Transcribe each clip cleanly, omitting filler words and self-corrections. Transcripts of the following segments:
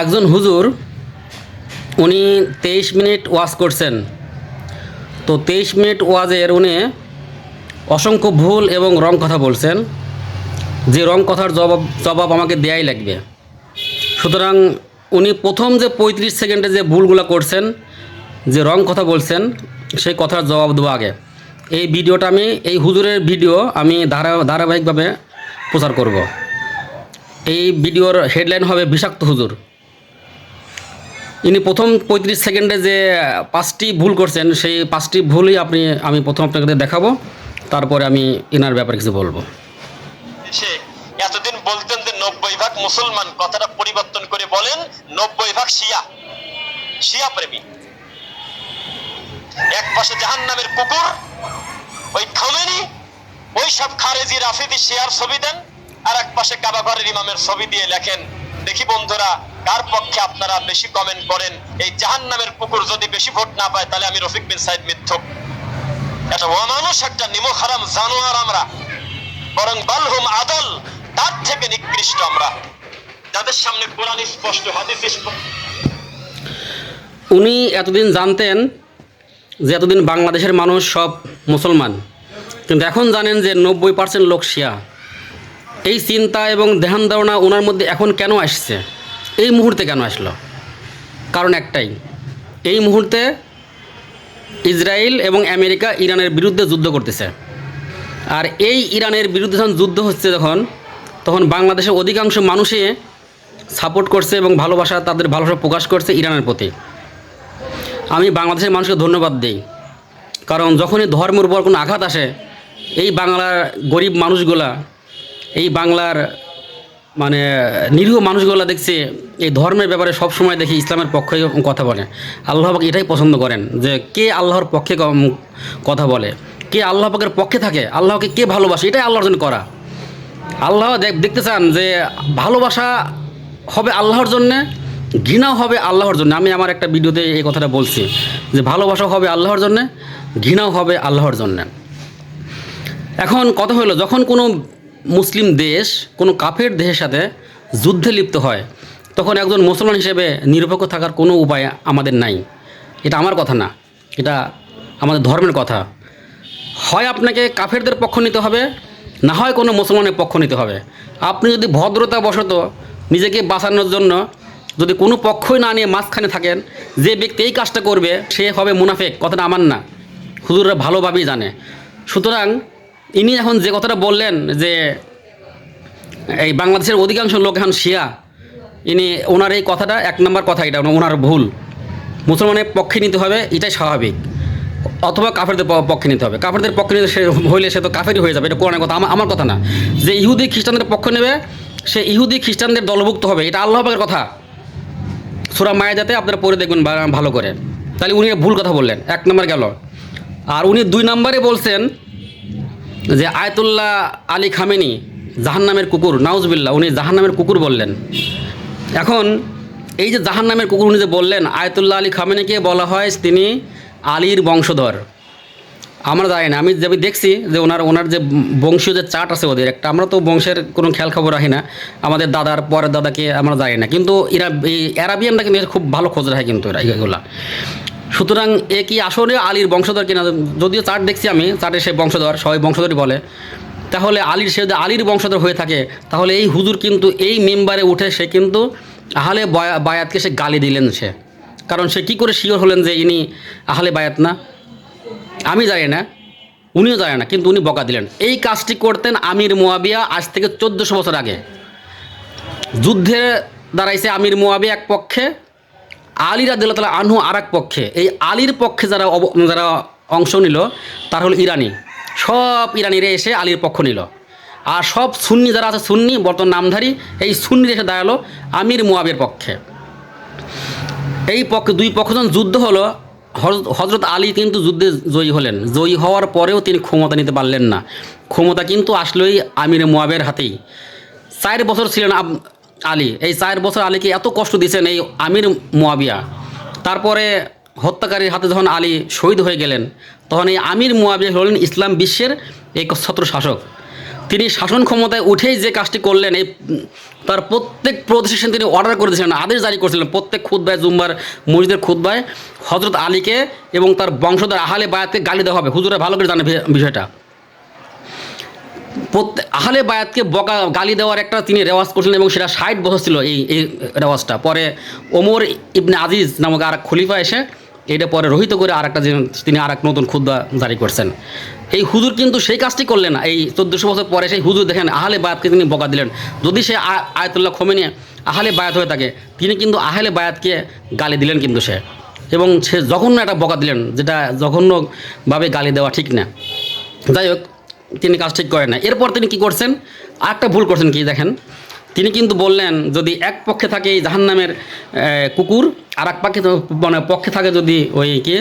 একজন হুজুর উনি 23 মিনিট ওয়াজ করছেন। তো 23 মিনিট ওয়াজের উনি অসংখ্য ভুল এবং রং কথা বলছেন, যে রং কথার জবাব আমাকে দেয়াই লাগবে। সুতরাং উনি প্রথম যে 35 সেকেন্ডে যে ভুলগুলো করছেন, যে রং কথা বলছেন, সেই কথার জবাব দেবো আগে। এই ভিডিওটা আমি এই হুজুরের ভিডিও আমি ধারাবাহিকভাবে প্রচার করব। এই ভিডিওর হেডলাইন হবে বিষাক্ত হুজুর। ইনি প্রথম 35 সেকেন্ডে যে 5টি ভুল করছেন, সেই 5টি ভুলই আমি প্রথম আপনাকে দেখাবো, তারপরে আমি এনার ব্যাপারে কিছু বলবো। এতদিন বলতেন যে 90% মুসলমান, কথাটা পরিবর্তন করে বলেন 90% শিয়া প্রেমী। এক পাশে জাহান্নামের কুকুর ওই খামেনি, ওই সব খারেজি রাফিদি শিয়ার ছবি দেন, আর এক পাশে কাবা ঘরের ইমামের ছবি দিয়ে লেখেন। দেখি বন্ধুরা, কার পক্ষে আপনারা বেশি কমেন্ট করেন। এই জাহান্নামের কুকুর যদি বেশি ভোট না পায়, তাহলে আমি রফিক বিন সাইদ মিথ্যুক, এটা অমানুষ, একটা নিমক হারাম জানোয়ার আমরা। বরং বালহুম আদল, তার থেকে নিকৃষ্ট আমরা, যাদের সামনে কোরআন স্পষ্ট, হাদিস স্পষ্ট। উনি এতদিন জানতেন যে এতদিন বাংলাদেশের মানুষ সব মুসলমান, কিন্তু এখন জানেন যে 90% লোক শিয়া। এই চিন্তা এবং ধ্যান ধারণা ওনার মধ্যে এখন কেন আসছে, এই মুহূর্তে কেন আসলো? কারণ একটাই, এই মুহূর্তে ইসরায়েল এবং আমেরিকা ইরানের বিরুদ্ধে যুদ্ধ করতেছে। আর এই ইরানের বিরুদ্ধে যখন যুদ্ধ হচ্ছে, তখন বাংলাদেশের অধিকাংশ মানুষই সাপোর্ট করছে এবং তাদের ভালোবাসা প্রকাশ করছে ইরানের প্রতি। আমি বাংলাদেশের মানুষকে ধন্যবাদ দিই, কারণ যখনই ধর্মের উপর কোনো আঘাত আসে, এই বাংলার গরিব মানুষগুলা, এই বাংলার নিরীহ মানুষগুলা দেখছি এই ধর্মের ব্যাপারে সবসময় দেখি ইসলামের পক্ষে কথা বলে। আল্লাহ পাক এটাই পছন্দ করেন যে কে আল্লাহর পক্ষে কথা বলে, কে আল্লাহ পাকের পক্ষে থাকে, আল্লাহকে কে ভালোবাসে, এটাই আল্লাহর জন্য করা। আল্লাহ দেখতে চান যে ভালোবাসা হবে আল্লাহর জন্যে, ঘৃণাও হবে আল্লাহর জন্য। আমি আমার একটা ভিডিওতে এই কথাটা বলছি যে ভালোবাসা হবে আল্লাহর জন্যে, ঘৃণাও হবে আল্লাহর জন্যে। এখন কথা হলো, যখন কোনো মুসলিম দেশ কোনো কাফের দেশের সাথে যুদ্ধে লিপ্ত হয়, তখন একজন মুসলমান হিসেবে নিরপেক্ষ থাকার কোনো উপায় আমাদের নাই। এটা আমার কথা না, এটা আমাদের ধর্মের কথা। হয় আপনাকে কাফেরদের পক্ষ নিতে হবে, না হয় কোনো মুসলমানের পক্ষ নিতে হবে। আপনি যদি ভদ্রতাবশত নিজেকে বাঁচানোর জন্য যদি কোনো পক্ষই না নিয়ে মাঝখানে থাকেন, যে ব্যক্তি এই কাজটা করবে সে হবে মুনাফেক, কথাটা আমার না, হুজুররা ভালোভাবেই জানে। সুতরাং ইনি এখন যে কথাটা বললেন যে এই বাংলাদেশের অধিকাংশ লোক এখন শিয়া, ওনার এই কথাটা 1 নম্বর কথা, এটা ওনার ভুল। মুসলমানের পক্ষে নিতে হবে, এটাই স্বাভাবিক, অথবা কাফেরদের পক্ষে নিতে হবে। কাফেরদের পক্ষে নিতে হইলে সে তো কাফেরই হয়ে যাবে, এটা কোরআনের কথা, আমার কথা না। যে ইহুদি খ্রিস্টানদের পক্ষ নেবে, সে ইহুদি খ্রিস্টানদের দলভুক্ত হবে, এটা আল্লাহ পাকের কথা। সূরা মায়েদাতে আপনারা পড়ে দেখবেন ভালো করে। তাহলে উনি ভুল কথা বললেন, 1 নম্বর গেল। আর উনি 2 নম্বরে বলছেন যে আয়াতুল্লাহ আলী খামেনি জাহান্নামের কুকুর, নাউজুবিল্লাহ, উনি জাহান্নামের কুকুর বললেন। এখন এই যে জাহান্নামের কুকুর উনি যে বললেন, আয়াতুল্লাহ আলী খামেনিকে বলা হয় তিনি আলীর বংশধর। আমরা জানি না, আমি দেখছি যে ওনার যে বংশীয় যে চার্ট আছে ওদের একটা, আমরা তো বংশের কোনো খেয়াল খবর রাখি না, আমাদের দাদার পরের দাদাকে আমরা জানি না, কিন্তু এরা এই অ্যারাবিয়ানরা কিন্তু খুব ভালো খোঁজ রাখে কিন্তু এগুলা। সুতরাং এ কি আসলে আলীর বংশধর কিনা, যদিও চার্ট দেখছি আমি, চার্টে সে বংশধর, সবাই বংশধরই বলে। তাহলে সে যদি আলীর বংশধর হয়ে থাকে, তাহলে এই হুজুর কিন্তু এই মেম্বারে উঠে সে কিন্তু আহলে বায়াতকে সে গালি দিলেন সে, কারণ সে কী করে শিওর হলেন যে ইনি আহলে বায়াত না? আমি জানি না, উনিও জানে না, কিন্তু উনি বকা দিলেন। এই কাজটি করতেন আমির মুয়াবিয়া আজ থেকে 1400 বছর আগে। যুদ্ধে দাঁড়াইছে আমির মুয়াবিয়া এক পক্ষে, আলী রাদিয়াল্লাহু তাআলা আনহু আর এক পক্ষে। এই আলীর পক্ষে যারা অংশ নিল তারা হলো ইরানি, সব ইরানিরা এসে আলীর পক্ষ নিল। আর সব সুন্নি যারা আছে, সুন্নি বর্তমান নামধারী, এই সুন্নি এসে দাঁড়ালো আমির মুয়াবিয়ার পক্ষে। এই পক্ষে 2 পক্ষ যখন যুদ্ধ হলো, হযরত আলী কিন্তু যুদ্ধে জয়ী হলেন। জয়ী হওয়ার পরেও তিনি ক্ষমতা নিতে পারলেন না। ক্ষমতা কিন্তু আসলোই আমির মুয়াবিয়ার হাতেই। 4 বছর ছিলেন আলী। এই 4 বছর আলীকে এত কষ্ট দিয়েছেন এই আমির মুয়াবিয়া। তারপরে হত্যাকারীর হাতে যখন আলী শহীদ হয়ে গেলেন, তখন এই আমির মুয়াবিয়া হলেন ইসলাম বিশ্বের এই ছত্র শাসক। তিনি শাসন ক্ষমতায় উঠেই যে কাজটি করলেন, এই তার প্রত্যেক প্রতিষ্ঠান তিনি অর্ডার করে দিয়েছিলেন, আদেশ জারি করেছিলেন, প্রত্যেক খুতবায় জুম্বার মসজিদের খুতবায় হজরত আলীকে এবং তার বংশধর আহলে বায়াতকে গালি দেওয়া হবে। হুজুরা ভালো করে জানে বিষয়টা। আহলে বায়াতকে গালি দেওয়ার একটা তিনি রেওয়াজ করছিলেন এবং সেটা 60 বছর ছিল এই রেওয়াজটা। পরে ওমর ইবনে আজিজ নামক আর এক খলিফা এসে এটা পরে রহিত করে তিনি আর এক নতুন খুতবা জারি করছেন। এই হুজুর কিন্তু সেই কাজটি করলেন না। এই 1400 বছর পরে সেই হুজুর দেখেন আহলে বায়াতকে তিনি বকা দিলেন। যদি সে আয়াতুল্লাহ খোমেনি আহলে বায়াত হয়ে থাকে, তিনি কিন্তু আহলে বায়াতকে গালি দিলেন কিন্তু সে, এবং সে জঘন্য একটা বকা দিলেন, যেটা জঘন্যভাবে গালি দেওয়া ঠিক না। যাই হোক, তিনি কাজ ঠিক করেন না। এরপর তিনি কি করছেন, আরেকটা ভুল করছেন কি দেখেন, তিনি কিন্তু বললেন যদি এক পক্ষে থাকে এই জাহান্নামের কুকুর, আর এক পক্ষে থাকে যদি ওই কি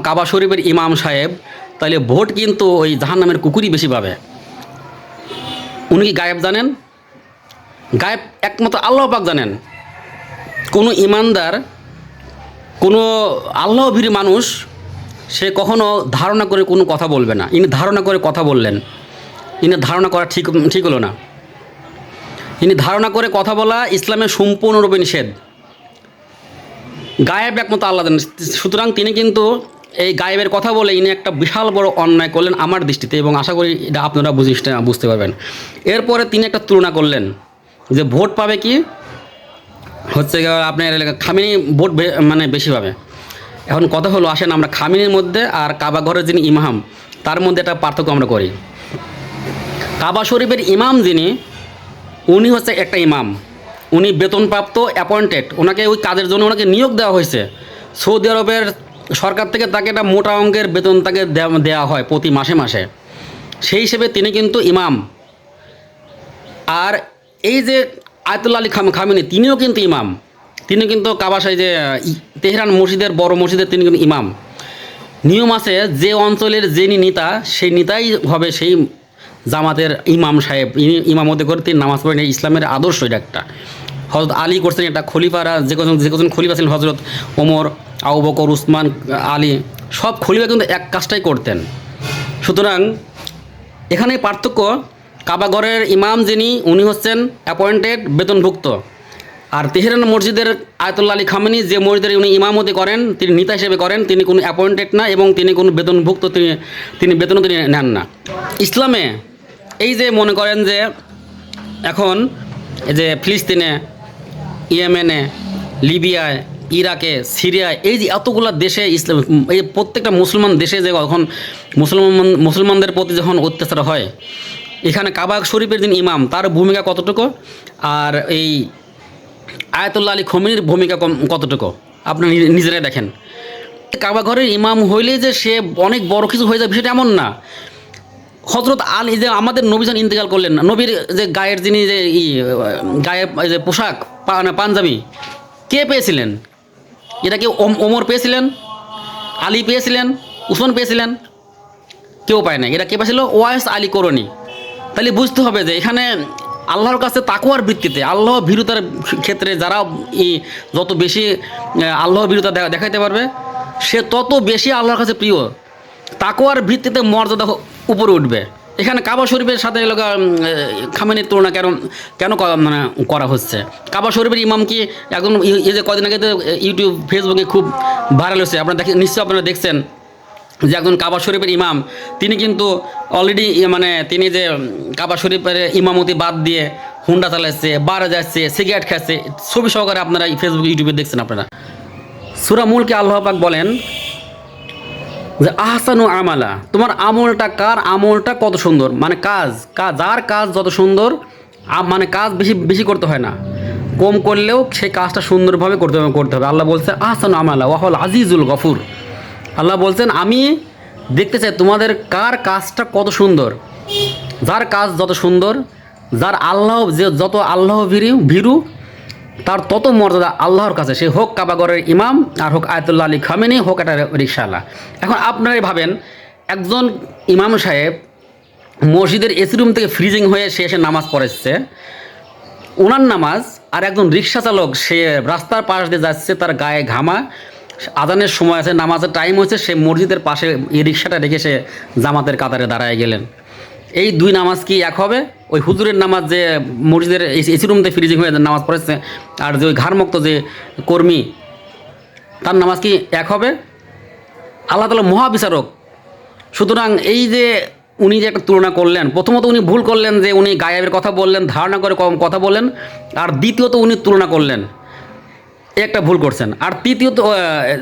কাবা শরীফের ইমাম সাহেব, তাহলে ভোট কিন্তু ওই জাহান্নামের কুকুরই বেশি পাবে। উনি কি গায়েব জানেন? গায়েব একমাত্র আল্লাহ পাক জানেন। কোনো ইমানদার, কোনো আল্লাহভীর মানুষ সে কখনো ধারণা করে কোনো কথা বলবে না। ইনি ধারণা করে কথা বললেন, ইনি ধারণা করা ঠিক হলো না। ইনি ধারণা করে কথা বলা ইসলামের সম্পূর্ণরূপে নিষেধ। গায়েব একমাত্র আল্লাহ জানেন। সুতরাং তিনি কিন্তু এই গায়েবের কথা বলে ইনি একটা বিশাল বড় অন্যায় করলেন আমার দৃষ্টিতে, এবং আশা করি এটা আপনারা বুঝতে পারবেন। এরপরে তিনি একটা তুলনা করলেন যে ভোট পাবে কি হচ্ছে আপনার খামেনি ভোট বেশি পাবে। এখন কথা হলো, আসেন আমরা খামেনির মধ্যে আর কাবা ঘরের যিনি ইমাম তার মধ্যে একটা পার্থক্য আমরা করি। কাবা শরীফের ইমাম যিনি, উনি হচ্ছে একটা ইমাম, উনি বেতনপ্রাপ্ত, অ্যাপয়েন্টেড, ওনাকে ওই কাজের জন্য ওনাকে নিয়োগ দেওয়া হয়েছে। সৌদি আরবের সরকার থেকে তাকে একটা মোটা অঙ্কের বেতন তাকে দেওয়া হয় প্রতি মাসে মাসে, সেই হিসেবে তিনি কিন্তু ইমাম। আর এই যে আয়াতুল্লাহ আলী খামেনি তিনিও কিন্তু ইমাম, তিনি কিন্তু কাবাসায় যে তেহরান মসজিদের বড় মসজিদের তিনি কিন্তু ইমাম। নিয়ম আছে যে অঞ্চলের যিনি নেতা, সেই নেতাই হবে সেই জামাতের ইমাম সাহেব। ইমামতে করে তিনি নামাজ পড়েন। ইসলামের আদর্শ এটা একটা। হজরত আলী করছেন এটা, খলিফারা যে কজন খলিফা ছিলেন, হজরত ওমর, আবু বকর, উসমান, আলী, সব খলিফা কিন্তু এক কাজটাই করতেন। সুতরাং এখানে পার্থক্য, কাবাঘরের ইমাম যিনি উনি হচ্ছেন অ্যাপয়েন্টেড, বেতনভুক্ত। আর তেহরান মসজিদের আয়াতুল্লাহ আলী খামেনি যে মসজিদের উনি ইমামতি করেন, তিনি নেতা হিসেবে করেন, তিনি কোনো অ্যাপয়েন্টেড না এবং তিনি কোনো বেতনভুক্ত, তিনি বেতনও তিনি নেন না। ইসলামে এই যে মনে করেন যে এখন এই যে ফিলিস্তিনে, ইয়েমেনে, লিবিয়ায়, ইরাকে, সিরিয়ায়, এই যে এতগুলো দেশে ইসলাম, এই প্রত্যেকটা মুসলমান দেশে যে এখন মুসলমানদের প্রতি যখন অত্যাচার হয়, এখানে কাবা শরীফের যিনি ইমাম তার ভূমিকা কতটুকু, আর এই আয়াতুল্লাহ আলী খোমেনির ভূমিকা কতটুকু আপনারা নিজেরাই দেখেন। কাবা ঘরের ইমাম হইলে যে সে অনেক বড় কিছু হয়ে যায় বিষয়টা এমন না। হজরত আলী যে আমাদের নবী যখন ইন্তেকাল করলেন, নবীর যে গায়ের যিনি যে গায়ের যে পোশাক পাঞ্জাবি কে পেয়েছিলেন? এটা কি ওমর পেয়েছিলেন, আলী পেয়েছিলেন, উসমান পেয়েছিলেন? কেউ পায় না। এটা কে পেয়েছিল? ওয়াইস আলী করণী। তাহলে বুঝতে হবে যে এখানে আল্লাহর কাছে তাকওয়ার ভিত্তিতে, আল্লাহ ভীরুতার ক্ষেত্রে যারা যত বেশি আল্লাহ ভীরুতা দেখাইতে পারবে, সে তত বেশি আল্লাহর কাছে প্রিয়। তাকওয়ার ভিত্তিতে মর্যাদা উপরে উঠবে। এখানে কাবা শরীফের সাথে খামেনির তুলনা কেন করা হচ্ছে? কাবা শরীফের ইমাম কি একজন, এই যে কদিন আগে ইউটিউব ফেসবুকে খুব ভাইরাল হচ্ছে, নিশ্চয়ই আপনারা দেখছেন যে একজন কাবা শরীফের ইমাম, তিনি কিন্তু অলরেডি তিনি যে কাবা শরীফের ইমামতি বাদ দিয়ে হুন্ডা চালাচ্ছে, বারে যাচ্ছে, সিগারেট খাচ্ছে, ছবি সহকারে আপনারা ফেসবুক ইউটিউবে দেখছেন। আপনারা সূরা মুলকে আল্লাহ পাক বলেন যে আহসানু আমালা, তোমার আমলটা আমলটা কত সুন্দর, যার কাজ যত সুন্দর, কাজ বেশি করতে হয় না, কম করলেও সেই কাজটা সুন্দরভাবে করতে হবে। আল্লাহ বলছে আহসানু আমালা ওয়াহুল আজিজুল গফুর। আল্লাহ বলছেন আমি দেখতে চাই তোমাদের কাজটা কত সুন্দর। যার কাজ যত সুন্দর, যার যত আল্লাহ ভীরু, তার তত মর্যাদা আল্লাহর কাছে, সে হোক কাবাগরের ইমাম আর হোক আয়াতুল্লাহ আলী খামেনি, হোক একটা রিকশাওয়ালা। এখন আপনারাই ভাবেন, একজন ইমাম সাহেব মসজিদের এসি রুম থেকে ফ্রিজিং হয়ে সে এসে নামাজ পড়েছে, ওনার নামাজ, আর একজন রিকশা চালক সে রাস্তার পাশ দিয়ে যাচ্ছে, তার গায়ে ঘামা, আজানের সময় আছে, নামাজের টাইম হচ্ছে, সে মসজিদের পাশে এই রিকশাটা রেখে সে জামাতের কাতারে দাঁড়ায় গেলেন। এই দুই নামাজ কি এক হবে? ওই হুজুরের নামাজ যে মসজিদের এসি রুমতে ফ্রিজিং হয়ে নামাজ পড়েছে, আর যে ওই ঘাড়মুক্ত যে কর্মী তার নামাজ কি এক হবে? আল্লাহ তাআলা মহাবিচারক। সুতরাং এই যে উনি যে একটা তুলনা করলেন, প্রথমত উনি ভুল করলেন যে উনি গায়েবের কথা বললেন, ধারণা করে কম কথা বললেন, আর দ্বিতীয়ত উনি তুলনা করলেন, একটা ভুল করছেন। আর তৃতীয়ত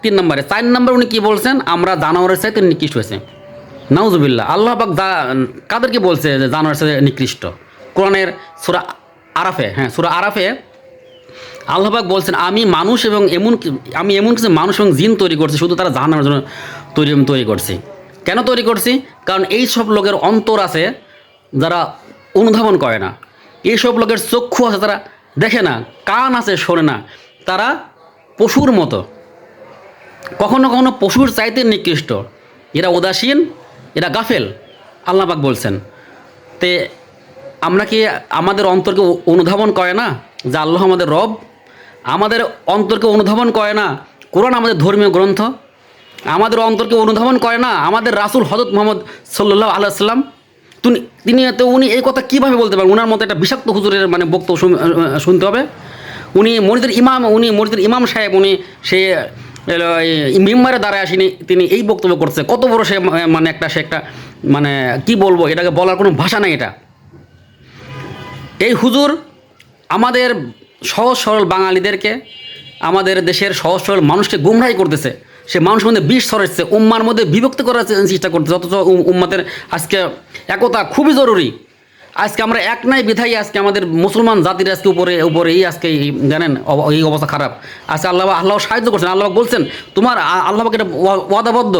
3 নম্বরে 4 নম্বর উনি কি বলছেন? আমরা জানোয়ারের চাইতে নিকৃষ্ট হয়েছে। নাউজুবিল্লাহ। আল্লাহ পাক কাদেরকে বলছে যে জানোয়ারের চাইতে নিকৃষ্ট? কোরআনের সূরা আরাফে, সূরা আরাফে আল্লাহ পাক বলছেন আমি মানুষ এবং আমি এমন কিছু মানুষ এবং জিন তৈরি করছি শুধু তারা জাহান্নামের জন্য তৈরি করছি। কেন তৈরি করছি? কারণ এই সব লোকের অন্তর আছে যারা অনুধাবন করে না, এইসব লোকের চক্ষু আছে তারা দেখে না, কান আছে শোনে না, তারা পশুর মতো, কখনো কখনো পশুর চাইতে নিকৃষ্ট। এরা উদাসীন, এরা গাফেল, আল্লাহ পাক বলছেন। তে আমরা কি আমাদের অন্তরকে অনুধাবন করে না যে আল্লাহ আমাদের রব? আমাদের অন্তরকে অনুধাবন করে না কোরআন আমাদের ধর্মীয় গ্রন্থ? আমাদের অন্তরকে অনুধাবন করে না আমাদের রাসূল হযরত মুহাম্মদ সাল্লাল্লাহু আলাইহি ওয়াসাল্লাম? উনি এই কথা কীভাবে বলতে পারেন? ওনার মতো একটা বিষাক্ত হুজুরের মানে বক্তব্য শুনতে হবে? উনি মসজিদের ইমাম সাহেব, সে মিম্বারে দাঁড়ায় আসেনি, তিনি এই বক্তব্য করছে। কত বড় সে মানে একটা মানে কি বলবো, এটাকে বলার কোনো ভাষা নাই। এটা এই হুজুর আমাদের সহজ সরল বাঙালিদেরকে, আমাদের দেশের সহজ সরল মানুষকে গুমরাহি করতেছে। সে মানুষের মধ্যে বিষ ছড়াচ্ছে, উম্মার মধ্যে বিভক্ত করার চেষ্টা করতেছে। অথচ উম্মাদের আজকে একতা খুবই জরুরি। আজকে আমরা এক নাই বিধায়ী আজকে আমাদের মুসলমান জাতির আজকে উপরে আজকে জানেন এই অবস্থা খারাপ। আজকে আল্লাহ সাহায্য করছেন। আল্লাহ বলছেন তোমার আল্লাহকে এটা ওয়াদাবদ্ধ,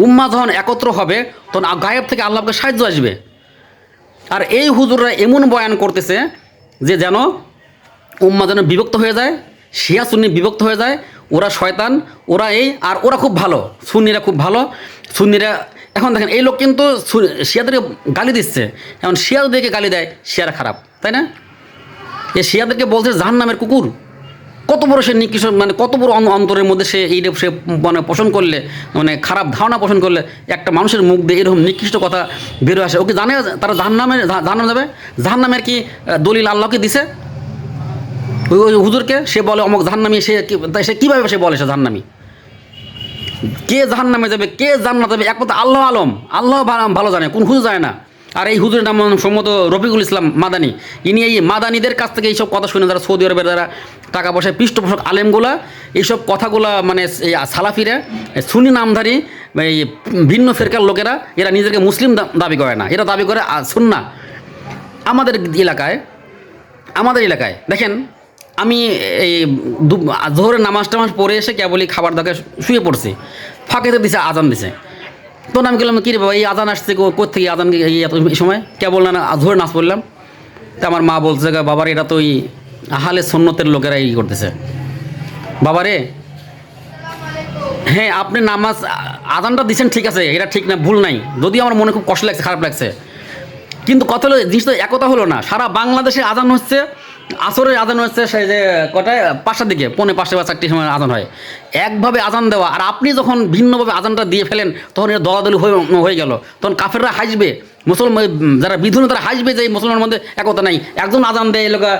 উম্মা যখন একত্র হবে তখন গায়েব থেকে আল্লাহকে সাহায্য আসবে। আর এই হুজুররা এমন বয়ান করতেছে যে যেন উম্মা যেন বিভক্ত হয়ে যায়, শিয়া সুন্নি বিভক্ত হয়ে যায়। ওরা শয়তান, ওরা আর ওরা খুব ভালো, সুন্নিরা খুব ভালো। সুন্নিরা এখন দেখেন এই লোক কিন্তু শিয়াদেরকে গালি দিচ্ছে। এখন শিয়াদেরকে গালি দেয়, শিয়ারা খারাপ, তাই না? এই শিয়াদেরকে বলছে জাহান্নামের কুকুর। কত বড় সে নিকৃষ্ট, মানে কত বড় অন্তরের মধ্যে সে মানে পোষণ করলে, মানে খারাপ ধারণা পোষণ করলে একটা মানুষের মুখ দিয়ে এরকম নিকৃষ্ট কথা বেরো আসে। ওকে জানে তারা জাহান্নাম যাবে? জাহান্নামের কি দলিল আল্লাহকে দিছে ওই হুজুরকে? সে বলে অমুক জাহান্নামী, সে কীভাবে সে বলে সে জাহান্নামী? কে জাহান্নামে যাবে, কে জান্নাতে যাবে একমাত্র আল্লাহ আলম, আল্লাহ ভালো জানে, কোন হুজুর জানে না। আর এই হুজুরের নাম সম্ভবত রফিকুল ইসলাম মাদানী। ইনি এই মাদানীদের কাছ থেকে এইসব কথা শুনে, যারা সৌদি আরবের যারা টাকা পয়সায় পৃষ্ঠপোষক আলেমগুলা এইসব কথাগুলা মানে এই সালাফিরা, সুন্নি নামধারী এই ভিন্ন ফেরকার লোকেরা, এরা নিজেকে মুসলিম দাবি করে না, এরা দাবি করে সুন্নাহ। আমাদের এলাকায় দেখেন, আমি এই জোহরের নামাজ টামাজ পড়ে এসে কেবলই খাবার দাকে শুয়ে পড়ছি, ফাঁকেতে দিছে আজান দিছে। তখন আমি বললাম কি রে বাবা, এই আজান আসছে কোথেকে? আজান এই সময় কেবল না জোহরের নামাজ পড়লাম। তা আমার মা বলছে বাবার এটা তো ওই আহলে সুন্নতের লোকেরা করতেছে। বাবারে, হ্যাঁ আপনি নামাজ আজানটা দিচ্ছেন ঠিক আছে, এটা ঠিক না, ভুল নাই, যদিও আমার মনে খুব কষ্ট লাগছে, খারাপ লাগছে, কিন্তু কথা হলো জিনিস তো একতা হলো না। সারা বাংলাদেশে আজান হচ্ছে, আসরের আজান হচ্ছে সেই যে কটায়, 5টার দিকে, 5:45 বা 4টির সময় আজান হয়। একভাবে আজান দেওয়া, আর আপনি যখন ভিন্নভাবে আজানটা দিয়ে ফেলেন তখন এটা দলাদলি হয়ে গেল। তখন কাফেররা হাসবে, মুসলমান যারা বিধুন তারা হাসবে যে মুসলমানের মধ্যে একতা নাই। একজন আজান দেয় এলাকা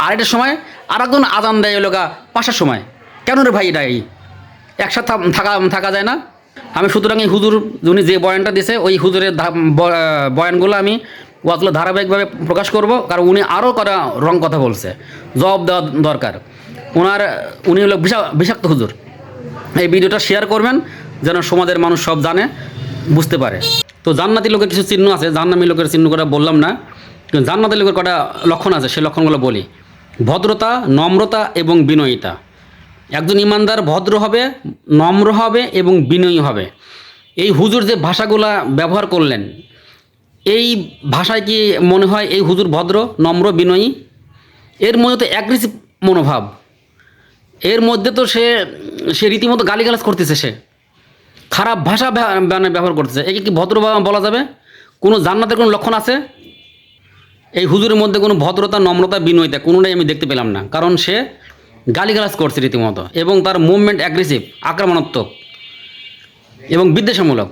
2:30টার সময়, আর একজন আজান দেয় এলাকা 5টার সময়। কেন রে ভাই, এটা একসাথে থাকা যায় না? আমি সুতরাং এই হুজুর উনি যে বয়ানটা দিছে, ওই হুজুরের বয়ানগুলো আমি ওয়াজগুলো ধারাবাহিকভাবে প্রকাশ করব, কারণ উনি আরও রং কথা বলছে, জবাব দেওয়া দরকার। উনি হলো বিষাক্ত হুজুর। এই ভিডিওটা শেয়ার করবেন যেন সমাজের মানুষ সব জানে, বুঝতে পারে। তো জান্নাতি লোকের কিছু চিহ্ন আছে, জাহান্নামী লোকের চিহ্ন কটা বললাম না, কিন্তু জান্নাতি লোকের কটা লক্ষণ আছে, সেই লক্ষণগুলো বলি। ভদ্রতা, নম্রতা এবং বিনয়িতা। একজন ইমানদার ভদ্র হবে, নম্র হবে এবং বিনয়ী হবে। এই হুজুর যে ভাষাগুলা ব্যবহার করলেন, এই ভাষায় কি মনে হয় এই হুজুর ভদ্র, নম্র, বিনয়ী? এর মধ্যে তো অ্যাগ্রেসিভ মনোভাব, এর মধ্যে তো সে রীতিমতো গালিগালাজ করতেছে, সে খারাপ ভাষা ব্যবহার করতেছে। একে কি ভদ্র বলা যাবে? কোনো জান্নাতের কোনো লক্ষণ আছে? এই হুজুরের মধ্যে কোনো ভদ্রতা, নম্রতা, বিনয়িতা কোনোটাই আমি দেখতে পেলাম না, কারণ সে গালিগালাজ করছে রীতিমতো, এবং তার মুভমেন্ট অ্যাগ্রেসিভ, আক্রমণাত্মক এবং বিদ্বেষমূলক।